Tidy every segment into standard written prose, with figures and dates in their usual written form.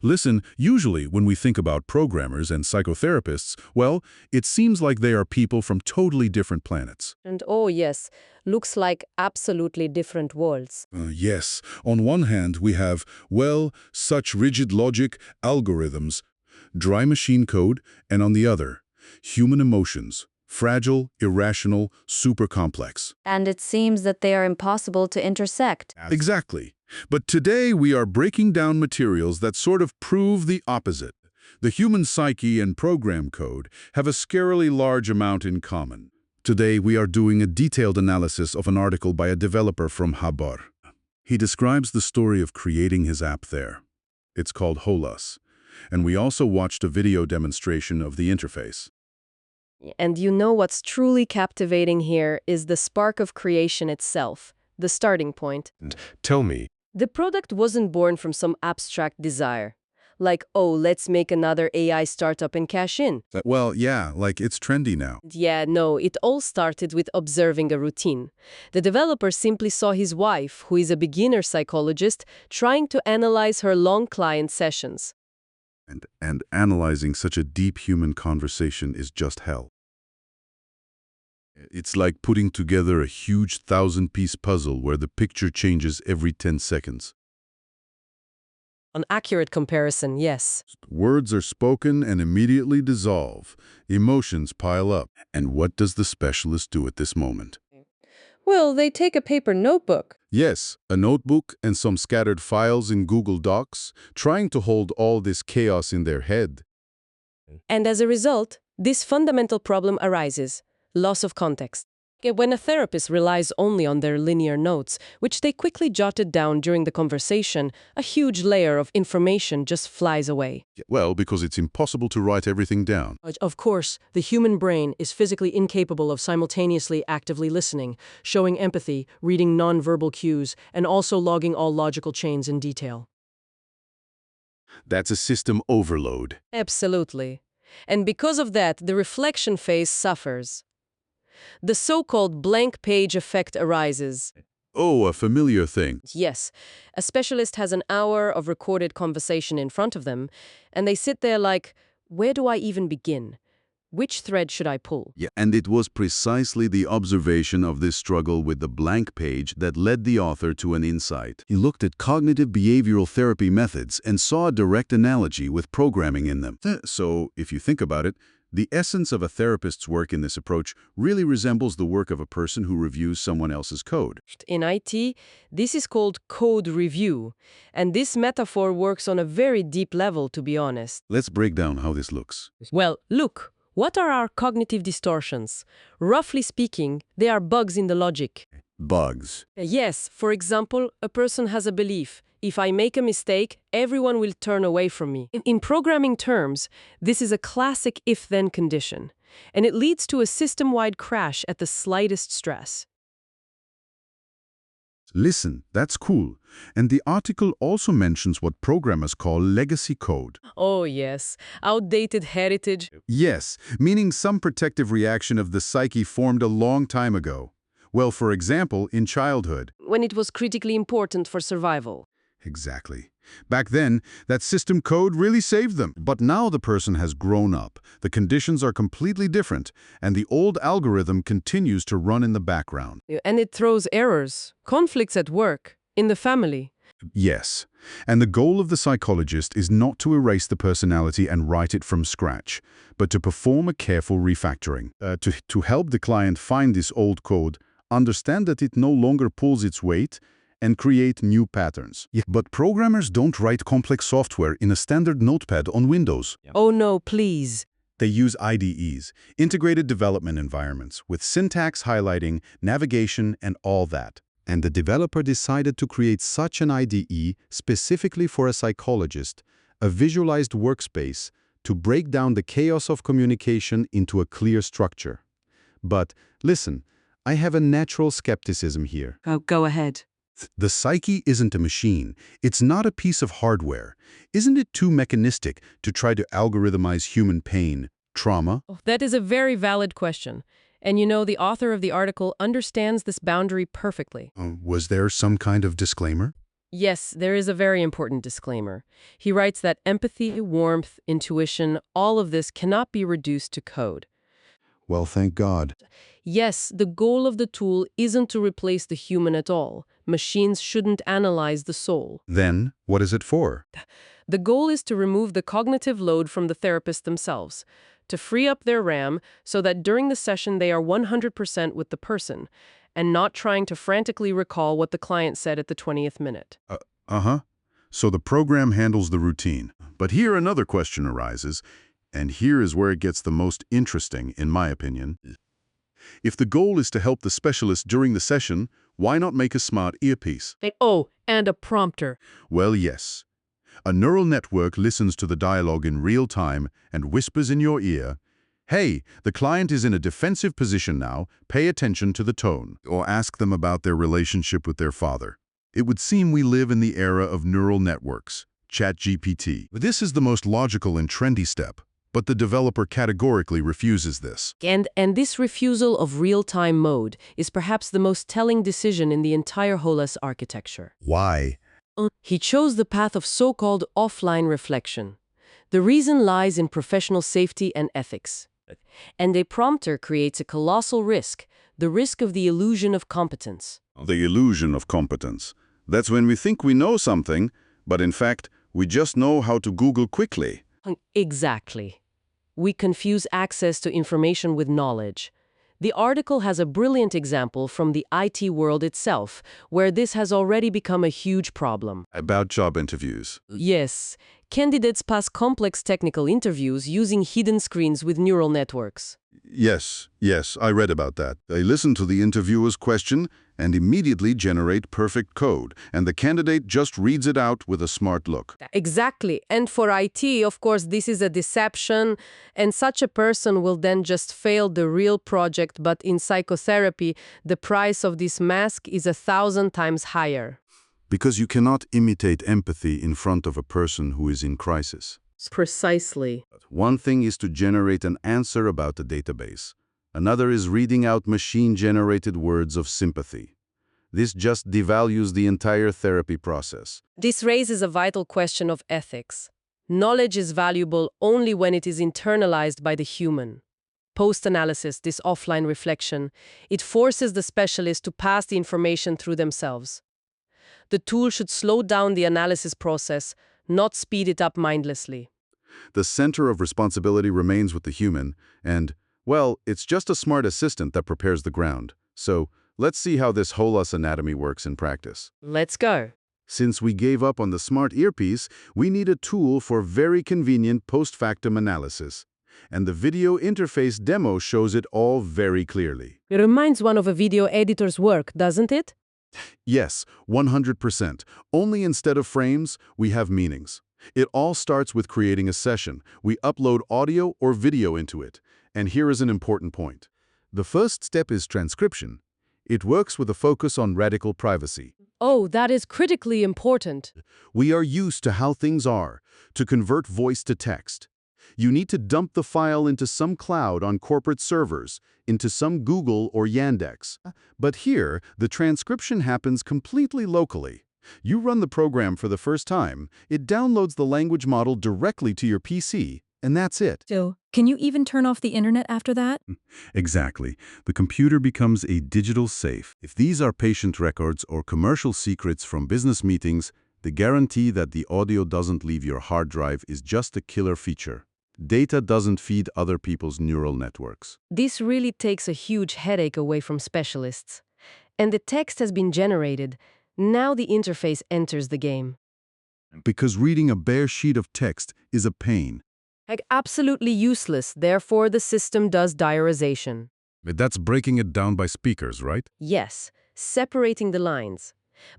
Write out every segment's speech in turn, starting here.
Listen, usually when we think about programmers and psychotherapists, well, it seems like they are people from totally different planets. And oh yes, looks like absolutely different worlds. Yes, on one hand we have, well, such rigid logic, algorithms, dry machine code, and on the other, human emotions, fragile, irrational, super complex. And it seems that they are impossible to intersect. Exactly. But today we are breaking down materials that sort of prove the opposite. The human psyche and program code have a scarily large amount in common. Today we are doing a detailed analysis of an article by a developer from Habor. He describes the story of creating his app there. It's called Holas. And we also watched a video demonstration of the interface. And you know what's truly captivating here is the spark of creation itself, the starting point. Tell me. The product wasn't born from some abstract desire. Like, oh, let's make another AI startup and cash in. Well, yeah, like it's trendy now. Yeah, no, it all started with observing a routine. The developer simply saw his wife, who is a beginner psychologist, trying to analyze her long client sessions. And analyzing such a deep human conversation is just hell. It's like putting together a huge 1,000-piece puzzle where the picture changes every 10 seconds. An accurate comparison, yes. Words are spoken and immediately dissolve. Emotions pile up. And what does the specialist do at this moment? Well, they take a paper notebook. Yes, a notebook and some scattered files in Google Docs, trying to hold all this chaos in their head. And as a result, this fundamental problem arises: loss of context. When a therapist relies only on their linear notes, which they quickly jotted down during the conversation, a huge layer of information just flies away. Well, because it's impossible to write everything down. Of course, the human brain is physically incapable of simultaneously actively listening, showing empathy, reading nonverbal cues, and also logging all logical chains in detail. That's a system overload. Absolutely. And because of that, the reflection phase suffers. The so-called blank page effect arises. Oh, a familiar thing. Yes, a specialist has an hour of recorded conversation in front of them, and they sit there like, where do I even begin? Which thread should I pull? Yeah, and it was precisely the observation of this struggle with the blank page that led the author to an insight. He looked at cognitive behavioral therapy methods and saw a direct analogy with programming in them. So, if you think about it, the essence of a therapist's work in this approach really resembles the work of a person who reviews someone else's code. In IT, this is called code review, and this metaphor works on a very deep level, to be honest. Let's break down how this looks. Well, look, what are our cognitive distortions? Roughly speaking, they are bugs in the logic. Bugs. Yes, for example, a person has a belief: if I make a mistake, everyone will turn away from me. In programming terms, this is a classic if-then condition, and it leads to a system-wide crash at the slightest stress. Listen, that's cool. And the article also mentions what programmers call legacy code. Oh yes, outdated heritage. Yes, meaning some protective reaction of the psyche formed a long time ago. Well, for example, in childhood. When it was critically important for survival. Exactly. Back then, that system code really saved them. But now the person has grown up, the conditions are completely different, and the old algorithm continues to run in the background. And it throws errors, conflicts at work, in the family. Yes. And the goal of the psychologist is not to erase the personality and write it from scratch, but to perform a careful refactoring, to help the client find this old code, understand that it no longer pulls its weight, and create new patterns. Yeah, but programmers don't write complex software in a standard notepad on Windows. Oh no, please. They use IDEs, integrated development environments, with syntax highlighting, navigation, and all that. And the developer decided to create such an IDE specifically for a psychologist, a visualized workspace, to break down the chaos of communication into a clear structure. But listen, I have a natural skepticism here. Go ahead. The psyche isn't a machine. It's not a piece of hardware. Isn't it too mechanistic to try to algorithmize human pain, trauma? That is a very valid question. And you know, the author of the article understands this boundary perfectly. Was there some kind of disclaimer? Yes, there is a very important disclaimer. He writes that empathy, warmth, intuition, all of this cannot be reduced to code. Well, thank God. Yes, the goal of the tool isn't to replace the human at all. Machines shouldn't analyze the soul. Then, what is it for? The goal is to remove the cognitive load from the therapists themselves, to free up their RAM so that during the session they are 100% with the person, and not trying to frantically recall what the client said at the 20th minute. Uh-huh. So the program handles the routine. But here another question arises, and here is where it gets the most interesting, in my opinion. If the goal is to help the specialist during the session, why not make a smart earpiece? Oh, and a prompter. Well, yes. A neural network listens to the dialogue in real time and whispers in your ear, "Hey, the client is in a defensive position now, pay attention to the tone," or ask them about their relationship with their father. It would seem we live in the era of neural networks, ChatGPT. This is the most logical and trendy step, but the developer categorically refuses this. And this refusal of real-time mode is perhaps the most telling decision in the entire Holas architecture. Why? He chose the path of so-called offline reflection. The reason lies in professional safety and ethics. And a prompter creates a colossal risk, the risk of the illusion of competence. The illusion of competence. That's when we think we know something, but in fact, we just know how to Google quickly. Exactly. We confuse access to information with knowledge. The article has a brilliant example from the IT world itself, where this has already become a huge problem. About job interviews. Yes, candidates pass complex technical interviews using hidden screens with neural networks. Yes, I read about that. They listen to the interviewer's question and immediately generate perfect code, and the candidate just reads it out with a smart look. Exactly. And for IT, of course, this is a deception, and such a person will then just fail the real project, but in psychotherapy, the price of this mask is 1,000 times higher. Because you cannot imitate empathy in front of a person who is in crisis. Precisely. One thing is to generate an answer about a database. Another is reading out machine-generated words of sympathy. This just devalues the entire therapy process. This raises a vital question of ethics. Knowledge is valuable only when it is internalized by the human. Post-analysis, this offline reflection, it forces the specialist to pass the information through themselves. The tool should slow down the analysis process, not speed it up mindlessly. The center of responsibility remains with the human, and, well, it's just a smart assistant that prepares the ground. So, let's see how this Holas anatomy works in practice. Let's go. Since we gave up on the smart earpiece, we need a tool for very convenient post-factum analysis. And the video interface demo shows it all very clearly. It reminds one of a video editor's work, doesn't it? Yes, 100%. Only instead of frames, we have meanings. It all starts with creating a session. We upload audio or video into it. And here is an important point. The first step is transcription. It works with a focus on radical privacy. Oh, that is critically important. We are used to how things are, to convert voice to text. You need to dump the file into some cloud on corporate servers, into some Google or Yandex. But here, the transcription happens completely locally. You run the program for the first time, it downloads the language model directly to your PC, and that's it. So, can you even turn off the internet after that? Exactly. The computer becomes a digital safe. If these are patient records or commercial secrets from business meetings, the guarantee that the audio doesn't leave your hard drive is just a killer feature. Data doesn't feed other people's neural networks. This really takes a huge headache away from specialists. And the text has been generated. Now the interface enters the game. Because reading a bare sheet of text is a pain. Absolutely useless, therefore the system does diarization. That's breaking it down by speakers, right? Yes, separating the lines.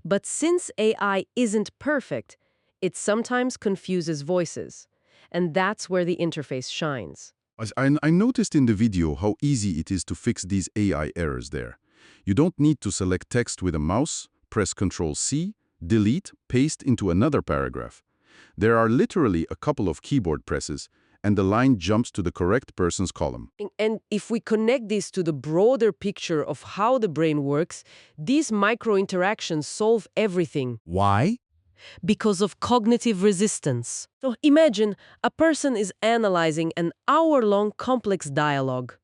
But since AI isn't perfect, it sometimes confuses voices. And that's where the interface shines. I noticed in the video how easy it is to fix these AI errors there. You don't need to select text with a mouse, press Ctrl-C, delete, paste into another paragraph. There are literally a couple of keyboard presses, and the line jumps to the correct person's column. And if we connect this to the broader picture of how the brain works, these micro-interactions solve everything. Why? Because of cognitive resistance. So imagine a person is analyzing an hour-long complex dialogue.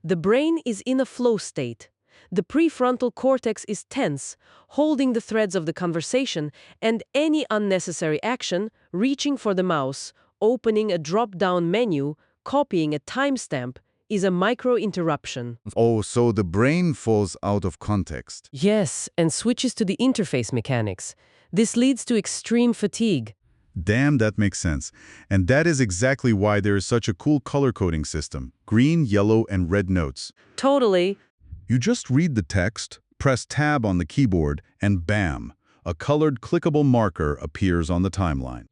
The brain is in a flow state. The prefrontal cortex is tense, holding the threads of the conversation, and any unnecessary action, reaching for the mouse, opening a drop-down menu, copying a timestamp, is a micro-interruption. Oh, so the brain falls out of context. Yes, and switches to the interface mechanics. This leads to extreme fatigue. Damn, that makes sense. And that is exactly why there is such a cool color coding system. Green, yellow, and red notes. Totally. You just read the text, press Tab on the keyboard, and bam! A colored clickable marker appears on the timeline.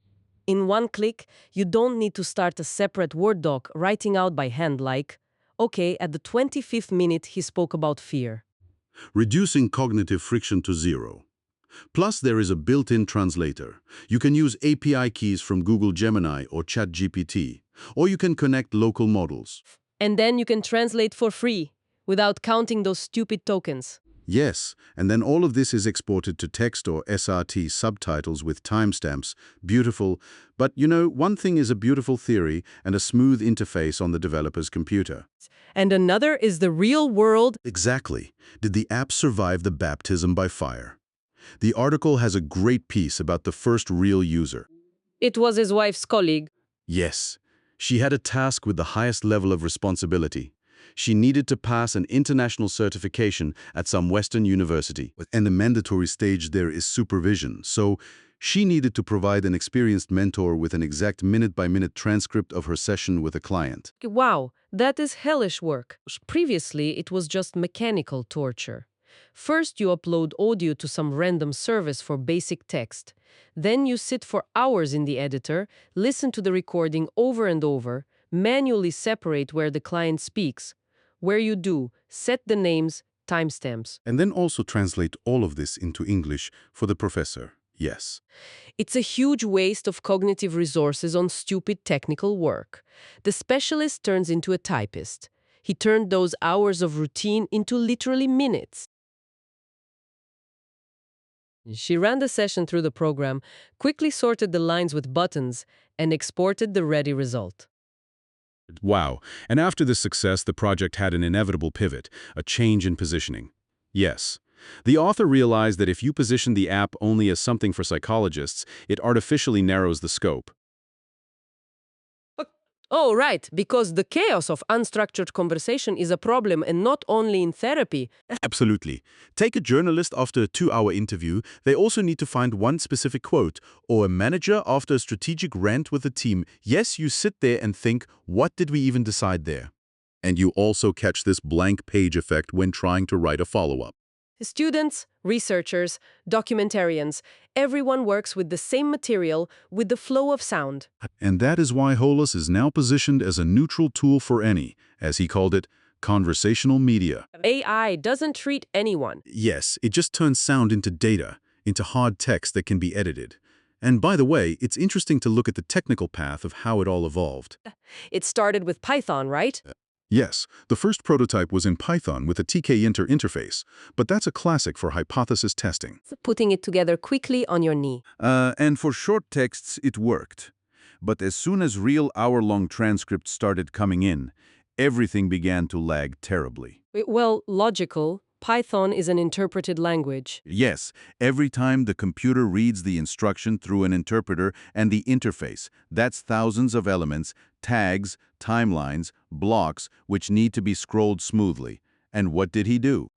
In one click, you don't need to start a separate Word doc writing out by hand like, okay, at the 25th minute he spoke about fear. Reducing cognitive friction to zero. Plus, there is a built-in translator. You can use API keys from Google Gemini or ChatGPT, or you can connect local models. And then you can translate for free, without counting those stupid tokens. Yes, and then all of this is exported to text or SRT subtitles with timestamps. Beautiful. But, you know, one thing is a beautiful theory and a smooth interface on the developer's computer. And another is the real world. Exactly. Did the app survive the baptism by fire? The article has a great piece about the first real user. It was his wife's colleague. Yes, she had a task with the highest level of responsibility. She needed to pass an international certification at some Western university. And the mandatory stage there is supervision, so she needed to provide an experienced mentor with an exact minute-by-minute transcript of her session with a client. Wow, that is hellish work. Previously, it was just mechanical torture. First, you upload audio to some random service for basic text. Then you sit for hours in the editor, listen to the recording over and over, manually separate where the client speaks, where you do, set the names, timestamps. And then also translate all of this into English for the professor. Yes. It's a huge waste of cognitive resources on stupid technical work. The specialist turns into a typist. He turned those hours of routine into literally minutes. She ran the session through the program, quickly sorted the lines with buttons, and exported the ready result. Wow. And after this success, the project had an inevitable pivot, a change in positioning. Yes. The author realized that if you position the app only as something for psychologists, it artificially narrows the scope. Oh, right, because the chaos of unstructured conversation is a problem, and not only in therapy. Absolutely. Take a journalist after a 2-hour interview, they also need to find one specific quote, or a manager after a strategic rant with a team. Yes, you sit there and think, what did we even decide there? And you also catch this blank page effect when trying to write a follow-up. Students, researchers, documentarians, everyone works with the same material, with the flow of sound. And that is why Holas is now positioned as a neutral tool for any, as he called it, conversational media. AI doesn't treat anyone. Yes, it just turns sound into data, into hard text that can be edited. And by the way, it's interesting to look at the technical path of how it all evolved. It started with Python, right? Yes, the first prototype was in Python with a tkinter interface, but that's a classic for hypothesis testing. Putting it together quickly on your knee. And for short texts, it worked. But as soon as real hour-long transcripts started coming in, everything began to lag terribly. Well, logical. Python is an interpreted language. Yes, every time the computer reads the instruction through an interpreter and the interface, that's thousands of elements, tags, timelines, blocks, which need to be scrolled smoothly. And what did he do?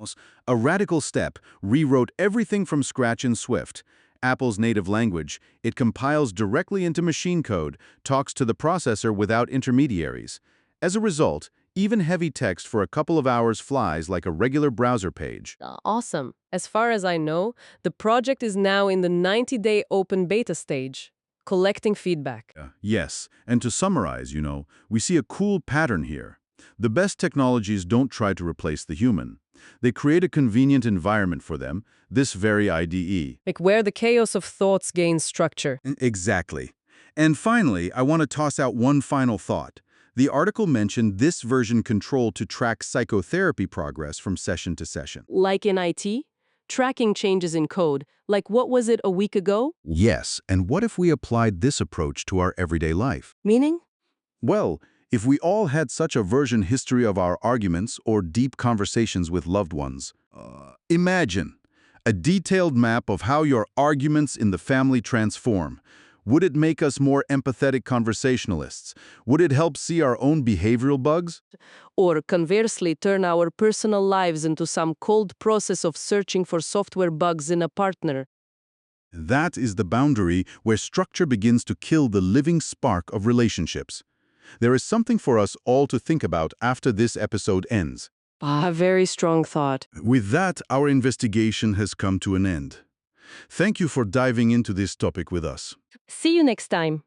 A radical step, rewrote everything from scratch in Swift. Apple's native language, it compiles directly into machine code, talks to the processor without intermediaries. As a result, even heavy text for a couple of hours flies like a regular browser page. Awesome. As far as I know, the project is now in the 90-day open beta stage, collecting feedback. Yes, and to summarize, we see a cool pattern here. The best technologies don't try to replace the human. They create a convenient environment for them, this very IDE. Like where the chaos of thoughts gains structure. Exactly. And finally, I want to toss out one final thought. The article mentioned this version control to track psychotherapy progress from session to session. Like in IT? tracking changes in code, like what was it a week ago? Yes, and what if we applied this approach to our everyday life? Meaning? Well, if we all had such a version history of our arguments or deep conversations with loved ones, imagine a detailed map of how your arguments in the family transform. Would it make us more empathetic conversationalists? Would it help see our own behavioral bugs? Or conversely, turn our personal lives into some cold process of searching for software bugs in a partner? That is the boundary where structure begins to kill the living spark of relationships. There is something for us all to think about after this episode ends. Very strong thought. With that, our investigation has come to an end. Thank you for diving into this topic with us. See you next time.